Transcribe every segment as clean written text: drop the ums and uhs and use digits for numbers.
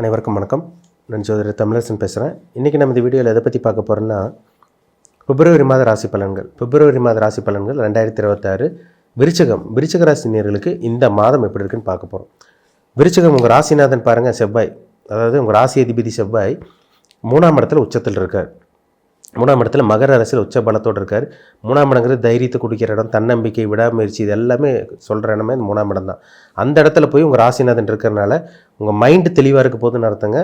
அனைவருக்கும் வணக்கம். நான் ஜோதிடர் தமிழரசன் பேசுகிறேன். இன்றைக்கி நம்ம இந்த வீடியோவில் எதை பற்றி பார்க்க போகிறோன்னா, பிப்ரவரி மாத ராசி பலன்கள். பிப்ரவரி மாத ராசி பலன்கள் 2026 விருச்சிக ராசி நேயர்களுக்கு இந்த மாதம் எப்படி இருக்குன்னு பார்க்க போகிறோம். விருச்சிகம் உங்கள் ராசிநாதன் பாருங்கள், செவ்வாய், அதாவது உங்கள் ராசி அதிபதி செவ்வாய் 3ஆம் இடத்துல உச்சத்தில் இருக்கார். 3ஆம் இடத்துல மகர அரசியல் உச்ச பலத்தோடு இருக்கார். 3ஆம் இடங்கிறது தைரியத்தை கொடுக்குற இடம், தன்னம்பிக்கை, விடாமுயற்சி, இது எல்லாமே சொல்கிற இடமே இந்த 3ஆம் இடம் தான். அந்த இடத்துல போய் உங்கள் ராசிநாதன் இருக்கிறனால உங்கள் மைண்டு தெளிவாக இருக்க போதுன்னு அர்த்தங்க.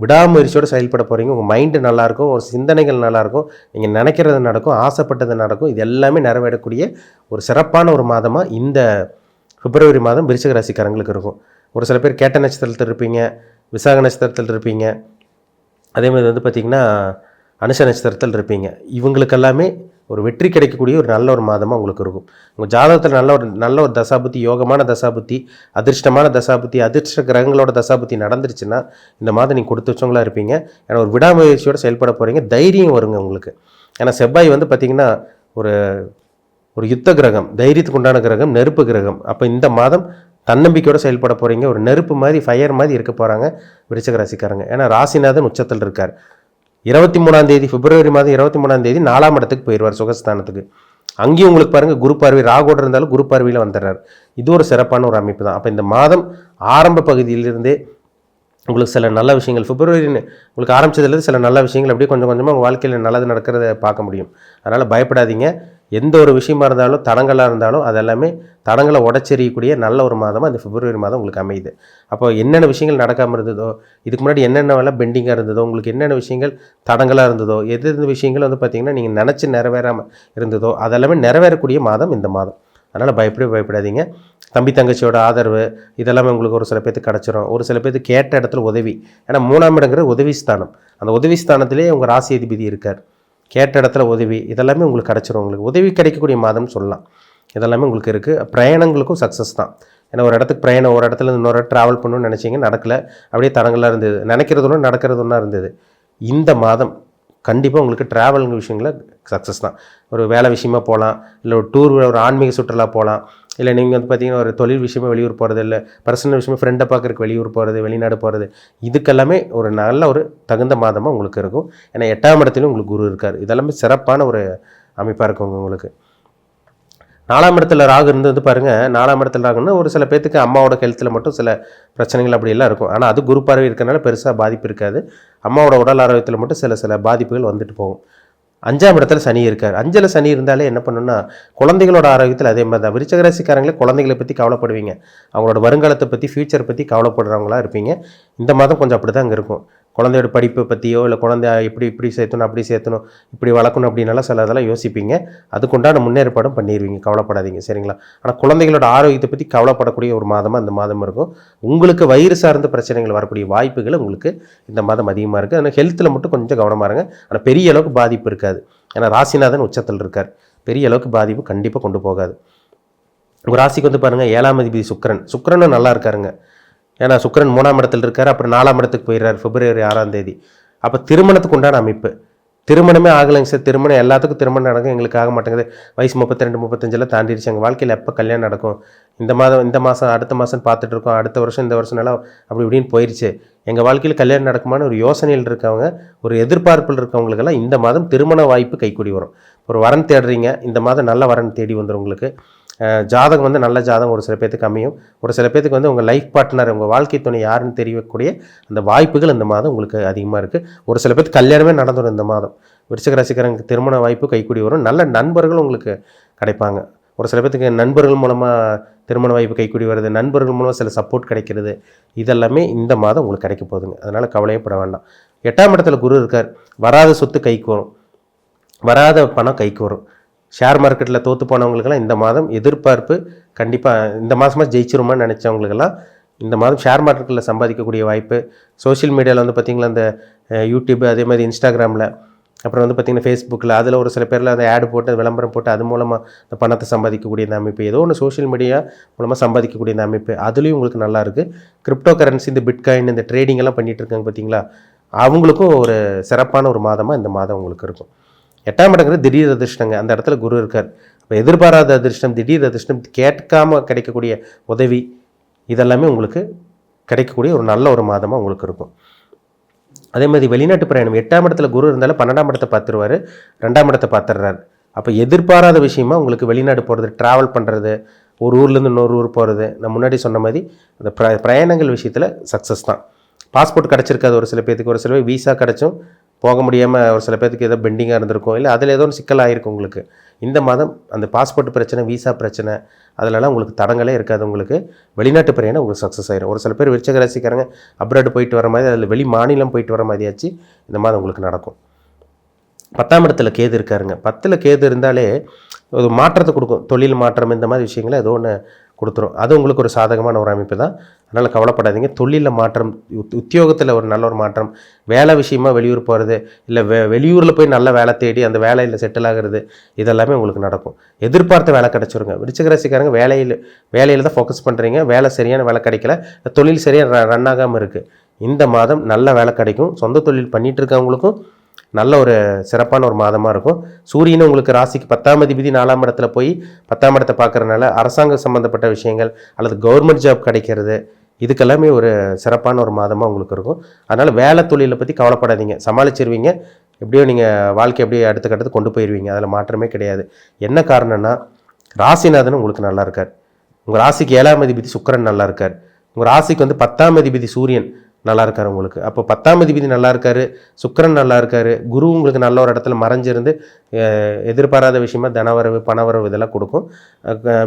விடாமுயற்சியோடு செயல்பட போகிறீங்க. உங்கள் மைண்டு நல்லாயிருக்கும், ஒரு சிந்தனைகள் நல்லாயிருக்கும், நீங்கள் நினைக்கிறது நடக்கும், ஆசைப்பட்டது நடக்கும். இது எல்லாமே நிறைவேறக்கூடிய ஒரு சிறப்பான ஒரு மாதமாக இந்த பிப்ரவரி மாதம் விருச்சிக ராசிக்காரங்களுக்கு இருக்கும். ஒரு சில பேர் கேட்ட நட்சத்திரத்தில் இருப்பீங்க, விசாக நட்சத்திரத்தில் இருப்பீங்க, அதேமாதிரி பார்த்திங்கன்னா அனுஷ நட்சத்திரத்தில் இருப்பீங்க. இவங்களுக்கெல்லாமே ஒரு வெற்றி கிடைக்கக்கூடிய ஒரு நல்ல ஒரு மாதமாக உங்களுக்கு இருக்கும். உங்கள் ஜாதகத்தில் நல்ல ஒரு தசாபுத்தி, யோகமான தசாபுத்தி, அதிர்ஷ்டமான தசாபுத்தி, அதிர்ஷ்ட கிரகங்களோட தசாபுத்தி நடந்துருச்சுன்னா இந்த மாதம் நீங்கள் கொடுத்து வச்சவங்களாக இருப்பீங்க. ஏன்னா ஒரு விடாமுயற்சியோடு செயல்பட போகிறீங்க. தைரியம் வருங்க உங்களுக்கு. ஏன்னா செவ்வாய் பார்த்திங்கன்னா ஒரு யுத்த கிரகம், தைரியத்துக்கு உண்டான கிரகம், நெருப்பு கிரகம். அப்போ இந்த மாதம் தன்னம்பிக்கையோடு செயல்பட போகிறீங்க. ஒரு நெருப்பு மாதிரி, ஃபயர் மாதிரி இருக்க போகிறாங்க விருச்சிக ராசிக்காரங்க. ஏன்னா ராசிநாதன் உச்சத்தில் இருக்கார். 23ஆம் தேதி, பிப்ரவரி மாதம் 23ஆம் தேதி 4ஆம் இடத்துக்கு போயிடுவார், சுகஸ்தானத்துக்கு. அங்கேயும் உங்களுக்கு பாருங்கள், குரு பார்வை, ராகோடு இருந்தாலும் குரு பார்வையில் வந்துடுறார். இது ஒரு சிறப்பான ஒரு அமைப்பு தான். அப்போ இந்த மாதம் ஆரம்ப பகுதியிலிருந்தே உங்களுக்கு சில நல்ல விஷயங்கள், பிப்ரவரி உங்களுக்கு ஆரம்பித்ததுலேருந்து சில நல்ல விஷயங்கள் அப்படியே கொஞ்சம் கொஞ்சமாக உங்கள் வாழ்க்கையில் நல்லது நடக்கிறத பார்க்க முடியும். அதனால் பயப்படாதீங்க. எந்த ஒரு விஷயமா இருந்தாலும், தடங்களாக இருந்தாலும், அதெல்லாமே தடங்களை உடச்செறியக்கூடிய நல்ல ஒரு மாதமாக இந்த பிப்ரவரி மாதம் உங்களுக்கு அமையுது. அப்போ என்னென்ன விஷயங்கள் நடக்காமல் இருந்ததோ, இதுக்கு முன்னாடி என்னென்னலாம் பெண்டிங்காக இருந்ததோ, உங்களுக்கு என்னென்ன விஷயங்கள் தடங்களாக இருந்ததோ, எது விஷயங்கள் பார்த்திங்கன்னா நீங்கள் நினச்சி நிறைவேறாமல் இருந்ததோ, அதெல்லாமே நிறைவேறக்கூடிய மாதம் இந்த மாதம். அதனால் பயப்படாதீங்க. தம்பி தங்கச்சியோட ஆதரவு இதெல்லாமே உங்களுக்கு ஒரு சில பேருக்கு கிடச்சிரும். ஒரு சில பேருக்கு கேட்ட இடத்துல உதவி. ஏன்னா 3ஆம் இடங்கிற உதவி ஸ்தானம். அந்த உதவி ஸ்தானத்திலே உங்கள் ராசி அதிபதி இருக்கார். கேட்ட இடத்துல உதவி இதெல்லாமே உங்களுக்கு கிடச்சிரும். உங்களுக்கு உதவி கிடைக்கக்கூடிய மாதம்னு சொல்லலாம். இதெல்லாமே உங்களுக்கு இருக்குது. பிரயாணங்களுக்கும் சக்ஸஸ் தான். ஏன்னா ஒரு இடத்துக்கு பிரயாணம், ஒரு இடத்துல இன்னொரு ட்ராவல் பண்ணணும்னு நினச்சிங்க, நடக்கலை, அப்படியே தடங்களாக இருந்தது. நினைக்கிறது ஒன்று, நடக்கிறது ஒன்றா இருந்தது. இந்த மாதம் கண்டிப்பாக உங்களுக்கு ட்ராவலுங்க விஷயங்களில் சக்ஸஸ் தான். ஒரு வேலை விஷயமாக போகலாம், இல்லை ஒரு டூர், ஒரு ஆன்மீக சுற்றுலா போகலாம், இல்லை நீங்கள் பார்த்திங்கன்னா ஒரு தொழில் விஷயமாக வெளியூர் போகிறது, இல்லை பர்சனல் விஷயமாக ஃப்ரெண்டை பார்க்குறதுக்கு வெளியூர் போகிறது, வெளிநாடு போகிறது, இதுக்கெல்லாமே ஒரு நல்ல ஒரு தகுந்த மாதமாக உங்களுக்கு இருக்கும். ஏன்னா 8ஆம் இடத்துலையும் உங்களுக்கு குரு இருக்கார். இதெல்லாமே சிறப்பான ஒரு அமைப்பாக இருக்கும் உங்களுக்கு. 4ஆம் இடத்துல ராகு இருந்து பாருங்கள். 4ஆம் இடத்துல ராகுன்னா ஒரு சில பேர்த்துக்கு அம்மாவோட ஹெல்த்தில் மட்டும் சில பிரச்சனைகள் அப்படியெல்லாம் இருக்கும். ஆனால் அது குரு பார்வை இருக்கிறனால பெருசாக பாதிப்பு இருக்காது. அம்மாவோட உடல் ஆரோக்கியத்தில் மட்டும் சில பாதிப்புகள் வந்துட்டு போகும். 5ஆம் இடத்துல சனி இருக்கார். 5ல் சனி இருந்தாலே என்ன பண்ணணும்னா, குழந்தைகளோட ஆரோக்கியத்தில் அதே மாதிரி தான். விருச்சிக ராசிக்காரங்களே குழந்தைகளை பற்றி கவலைப்படுவீங்க. அவங்களோட வருங்காலத்தை பற்றி, ஃபியூச்சரை பற்றி கவலைப்படுறவங்களா இருப்பீங்க. இந்த மாதம் கொஞ்சம் அப்படி தான் அங்கே இருக்கும். குழந்தையோட படிப்பை பற்றியோ, இல்லை குழந்தைய இப்படி சேர்த்தணும், அப்படி சேர்த்தணும், இப்படி வளர்க்கணும் அப்படின்னாலாம் சில இதெல்லாம் யோசிப்பீங்க. அதுக்குண்டான முன்னேற்பாடும் பண்ணிடுவீங்க. கவலைப்படாதீங்க, சரிங்களா? ஆனால் குழந்தைகளோட ஆரோக்கியத்தை பற்றி கவலைப்படக்கூடிய ஒரு மாதமாக இந்த மாதம் இருக்கும். உங்களுக்கு வயிறு சார்ந்த பிரச்சனைகள் வரக்கூடிய வாய்ப்புகள் உங்களுக்கு இந்த மாதம் அதிகமாக இருக்குது. ஆனால் ஹெல்த்தில் மட்டும் கொஞ்சம் கவனமாக இருங்க. ஆனால் பெரிய அளவுக்கு பாதிப்பு இருக்காது. ஏன்னா ராசிநாதன் உச்சத்தில் இருக்கார். பெரிய அளவுக்கு பாதிப்பு கண்டிப்பாக கொண்டு போகாது. உங்கள் ராசிக்கு பாருங்கள், 7ஆம் அதிபதி சுக்கிரனும் நல்லா இருக்காருங்க. ஏன்னா சுக்கிரன் 3ஆம் இடத்துல இருக்கார். அப்புறம் 4ஆம் இடத்துக்கு போயிடுறார் பிப்ரவரி 6ஆம் தேதி. அப்போ திருமணத்துக்கு உண்டான அமைப்பு. திருமணமே ஆகலைங்க சார், திருமணம் எல்லாத்துக்கும் திருமணம் நடக்கும், எங்களுக்கு ஆக மாட்டேங்குது, வயசு 32 35 தாண்டிடுச்சு, எங்கள் வாழ்க்கையில் எப்போ கல்யாணம் நடக்கும், இந்த மாதம் அடுத்த மாதம் பார்த்துட்டு இருக்கோம், அடுத்த வருஷம் இந்த வருஷம் நல்லா அப்படி இப்படின்னு போயிடுச்சு, எங்கள் வாழ்க்கையில் கல்யாணம் நடக்குமான்னு ஒரு யோசனையில் இருக்கவங்க, ஒரு எதிர்பார்ப்பில் இருக்கவங்களுக்கெல்லாம் இந்த மாதம் திருமண வாய்ப்பு கைக்கூடி வரும். ஒரு வரன் தேடுறீங்க, இந்த மாதம் நல்ல வரன் தேடி வந்துடும் உங்களுக்கு. ஜாதகம் நல்ல ஜாதகம் ஒரு சில பேத்துக்கு அமையும். ஒரு சில பேத்துக்கு உங்கள் லைஃப் பார்ட்னர், உங்கள் வாழ்க்கை துணை யாருன்னு தெரியக்கூடிய அந்த வாய்ப்புகள் இந்த மாதம் உங்களுக்கு அதிகமாக இருக்குது. ஒரு சில பேருக்கு கல்யாணமே நடந்துடும் இந்த மாதம். விருச்சிக ராசிக்காரங்க திருமண வாய்ப்பு கைக்கூடி வரும். நல்ல நண்பர்கள் உங்களுக்கு கிடைப்பாங்க. ஒரு சில பேத்துக்கு நண்பர்கள் மூலமாக திருமண வாய்ப்பு கைக்கூடி வருது, நண்பர்கள் மூலமாக சில சப்போர்ட் கிடைக்கிறது, இதெல்லாமே இந்த மாதம் உங்களுக்கு கிடைக்க போகுதுங்க. அதனால் கவலையப்பட வேண்டாம். 8ஆம் இடத்துல குரு இருக்கார். வராத சொத்து கைக்கு வரும், வராத பணம் கைக்கு வரும். ஷேர் மார்க்கெட்டில் தோற்று போனவங்களுக்கெல்லாம் இந்த மாதம் எதிர்பார்ப்பு கண்டிப்பாக இந்த மாதமாக ஜெயிச்சிருமான்னு நினச்சவங்களுக்கெல்லாம் இந்த மாதம் ஷேர் மார்க்கெட்டில் சம்பாதிக்கக்கூடிய வாய்ப்பு. சோஷியல் மீடியாவில் பார்த்திங்கன்னா இந்த யூடியூப், அதே மாதிரி இன்ஸ்டாகிராமில், அப்புறம் பார்த்திங்கன்னா ஃபேஸ்புக்கில், அதில் ஒரு சில பேரில் அந்த ஆடு போட்டு விளம்பரம் போட்டு அது மூலமாக இந்த பணத்தை சம்பாதிக்கக்கூடிய இந்த அமைப்பு, ஏதோ ஒன்று சோஷியல் மீடியா மூலமாக சம்பாதிக்கக்கூடிய இந்த அமைப்பு, அதுலேயும் உங்களுக்கு நல்லா இருக்குது. கிரிப்டோ கரன்சி, இந்த பிட்காயின், இந்த ட்ரேடிங் எல்லாம் பண்ணிகிட்டு இருக்காங்க பார்த்திங்களா, அவங்களுக்கும் ஒரு சிறப்பான ஒரு மாதமாக இந்த மாதம் உங்களுக்கு இருக்கும். 8ஆம் இடங்கிறது திடீர் அதிர்ஷ்டங்க. அந்த இடத்துல குரு இருக்கார். இப்போ எதிர்பாராத அதிர்ஷ்டம், திடீர் அதிர்ஷ்டம், கேட்காமல் கிடைக்கக்கூடிய உதவி, இதெல்லாமே உங்களுக்கு கிடைக்கக்கூடிய ஒரு நல்ல ஒரு மாதமாக உங்களுக்கு இருக்கும். அதே மாதிரி வெளிநாட்டு பிரயாணம் 8ஆம் இடத்துல குரு இருந்தாலும் 12ஆம் இடத்தை பார்த்துருவார், 2ஆம் இடத்தை பார்த்துடுறாரு. அப்போ எதிர்பாராத விஷயமா உங்களுக்கு வெளிநாடு போகிறது, ட்ராவல் பண்ணுறது, ஒரு ஊர்லேருந்து இன்னொரு ஊர் போகிறது, நான் முன்னாடி சொன்ன மாதிரி அந்த பிரயாணங்கள் விஷயத்தில் சக்ஸஸ் தான். பாஸ்போர்ட் கிடச்சிருக்காது ஒரு சில பேருக்கு, ஒரு சில பேர் வீசா கிடச்சும் போக முடியாமல் ஒரு சில பேருக்கு ஏதோ பெண்டிங்காக இருந்திருக்கும், இல்லை அதில் ஏதோ ஒரு சிக்கல் ஆகிருக்கும் உங்களுக்கு. இந்த மாதம் அந்த பாஸ்போர்ட் பிரச்சனை, வீசா பிரச்சனை அதிலலாம் உங்களுக்கு தடங்களே இருக்காது. உங்களுக்கு வெளிநாட்டு பிரயாணம் உங்களுக்கு சக்ஸஸ் ஆயிரும். ஒரு சில பேர் விருச்சிக ராசிக்காரங்க அப்ராடு போயிட்டு வர மாதிரி, அதில் வெளி மாநிலம் போயிட்டு வர மாதிரியாச்சு இந்த மாதம் உங்களுக்கு நடக்கும். 10ஆம் இடத்துல கேது இருக்காருங்க. 10ல் கேது இருந்தாலே ஒரு மாற்றத்தை கொடுக்கும். தொழில் மாற்றம் இந்த மாதிரி விஷயங்களை ஏதோ ஒன்று கொடுத்துரும். அது உங்களுக்கு ஒரு சாதகமான ஒரு அமைப்பு தான். அதனால் கவலைப்படாதீங்க. தொழிலில் மாற்றம், உத்தியோகத்தில் ஒரு நல்ல ஒரு மாற்றம், வேலை விஷயமா வெளியூர் போகிறது, இல்லை வெளியூரில் போய் நல்ல வேலை தேடி அந்த வேலையில் செட்டில் ஆகிறது, இதெல்லாமே உங்களுக்கு நடக்கும். எதிர்பார்த்த வேலை கிடச்சிருங்க. விருச்சிக ராசிக்காரங்க வேலையில் தான் ஃபோக்கஸ் பண்ணுறீங்க. வேலை சரியான வேலை கிடைக்கல, தொழில் சரியாக ரன் ஆகாமல் இருக்குது. இந்த மாதம் நல்ல வேலை கிடைக்கும். சொந்த தொழில் பண்ணிகிட்டு இருக்கவங்களுக்கும் நல்ல ஒரு சிறப்பான ஒரு மாதமாக இருக்கும். சூரியனும் உங்களுக்கு ராசிக்கு 10ஆம் அதிபதி 4ஆம் இடத்துல போய் 10ஆம் இடத்தை பார்க்குறதுனால அரசாங்கம் சம்மந்தப்பட்ட விஷயங்கள் அல்லது கவர்மெண்ட் ஜாப் கிடைக்கிறது, இதுக்கெல்லாமே ஒரு சிறப்பான ஒரு மாதமாக உங்களுக்கு இருக்கும். அதனால் வேலை தொழிலை பற்றி கவலைப்படாதீங்க, சமாளிச்சிருவீங்க. எப்படியோ நீங்கள் வாழ்க்கை எப்படியோ அடுத்த கட்டத்துக்கு கொண்டு போயிடுவீங்க, அதில் மாற்றமே கிடையாது. என்ன காரணம்னா ராசிநாதன் உங்களுக்கு நல்லா இருக்கார். உங்கள் ராசிக்கு 7ஆம் அதிபதி சுக்கிரன் நல்லா இருக்கார். உங்கள் ராசிக்கு வந்து 10ஆம் அதிபதி சூரியன் நல்லா இருக்கார் உங்களுக்கு. அப்போ 10ஆம் அதிபதி நல்லா இருக்காரு, சுக்கிரன் நல்லா இருக்காரு, குரு உங்களுக்கு நல்ல ஒரு இடத்துல மறைஞ்சிருந்து எதிர்பாராத விஷயமா தனவரவு பணவரவு இதெல்லாம் கொடுக்கும்.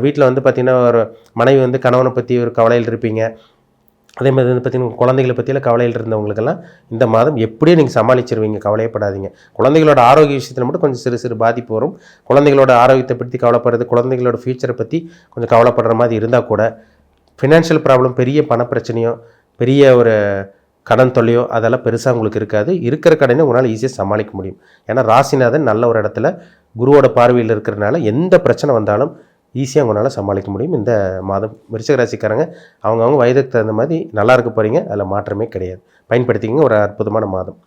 வீட்டில் வந்து பார்த்திங்கன்னா ஒரு மனைவி வந்து கணவனை பற்றி ஒரு கவலையில் இருப்பீங்க. அதே மாதிரி வந்து பார்த்திங்கன்னா குழந்தைகளை பற்றியில் கவலையில் இருந்தவங்களுக்கெல்லாம் இந்த மாதம் எப்படியும் நீங்கள் சமாளிச்சிருவீங்க, கவலையப்படாதீங்க. குழந்தைகளோட ஆரோக்கிய விஷயத்தில் மட்டும் கொஞ்சம் சிறு சிறு பாதிப்பு வரும். குழந்தைகளோட ஆரோக்கியத்தை பற்றி கவலைப்படுறது, குழந்தைகளோட ஃபியூச்சரை பற்றி கொஞ்சம் கவலைப்படுற மாதிரி இருந்தால் கூட ஃபினான்ஷியல் ப்ராப்ளம், பெரிய பண பிரச்சனையோ பெரிய ஒரு கடன் தொல்லையோ அதெல்லாம் பெருசாக உங்களுக்கு இருக்காது. இருக்கிற கடனை உங்களால் ஈஸியாக சமாளிக்க முடியும். ஏன்னா ராசிநாதன் நல்ல ஒரு இடத்துல குருவோட பார்வையில் இருக்கிறதுனால எந்த பிரச்சனை வந்தாலும் ஈஸியாக உங்களால் சமாளிக்க முடியும். இந்த மாதம் விருச்சிக ராசிக்காரங்க அவங்கவுங்க வயதுக்கு தகுந்த மாதிரி நல்லா இருக்க போகிறீங்க, அதில் மாற்றமே கிடையாது. பயன்படுத்திக்கிங்க. ஒரு அற்புதமான மாதம்.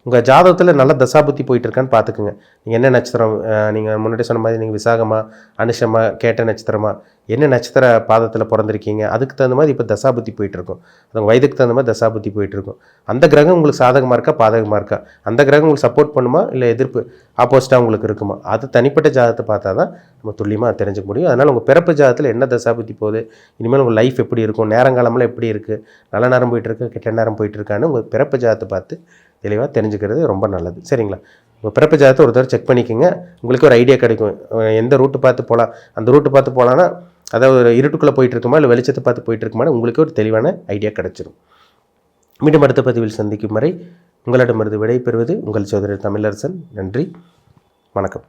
உங்கள் ஜாதகத்தில் நல்ல தசாபுத்தி போயிட்டு இருக்கான்னு பார்த்துக்குங்க. நீங்கள் என்ன நட்சத்திரம், நீங்கள் முன்னாடி சொன்ன மாதிரி நீங்கள் விசாகமா, அனுஷமா, கேட்ட நட்சத்திரமா, என்ன நட்சத்திர பாதத்தில் பிறந்திருக்கீங்க, அதுக்கு தகுந்த மாதிரி இப்போ தசாபுத்தி போயிட்டுருக்கும். அது வயதுக்கு தகுந்த மாதிரி தசாபுத்தி போயிட்டுருக்கும். அந்த கிரகம் உங்களுக்கு சாதகமாக இருக்கா பாதகமாக இருக்கா, அந்த கிரகம் உங்களுக்கு சப்போர்ட் பண்ணுமா இல்லை எதிர்ப்பு ஆப்போசிட்டாக உங்களுக்கு இருக்குமா, அது தனிப்பட்ட ஜாதகத்தை பார்த்தா தான் நம்ம துல்லியமாக தெரிஞ்சுக்க முடியும். அதனால் உங்கள் பிறப்பு ஜாதகத்தில் என்ன தசாபுத்தி போகுது, இனிமேல் உங்கள் லைஃப் எப்படி இருக்கும், நேரங்காலமெல்லாம் எப்படி இருக்குது, நல்ல நேரம் போயிட்டுருக்கு கெட்ட நேரம் போயிட்டுருக்கான்னு உங்கள் பிறப்பு ஜாதகத்தை பார்த்து தெளிவாக தெரிஞ்சுக்கிறது ரொம்ப நல்லது. சரிங்களா? உங்கள் பிறப்பு ஜாதகத்தை ஒரு தடவை செக் பண்ணிக்கோங்க. உங்களுக்கு ஒரு ஐடியா கிடைக்கும். எந்த ரூட்டு பார்த்து போகலாம், அந்த ரூட்டு பார்த்து போகலான்னா அதாவது ஒரு இருட்டுக்குள்ளே போயிட்டு இருக்குமா இல்லை வெளிச்சத்தை பார்த்து போயிட்டு இருக்குமா, உங்களுக்கு ஒரு தெளிவான ஐடியா கிடைச்சிடும். மீண்டும் அடுத்த பதிவில் சந்திக்கும் வரை உங்களிடமிருந்து விடை பெறுவது உங்கள் சகோதரர் தமிழரசன். நன்றி, வணக்கம்.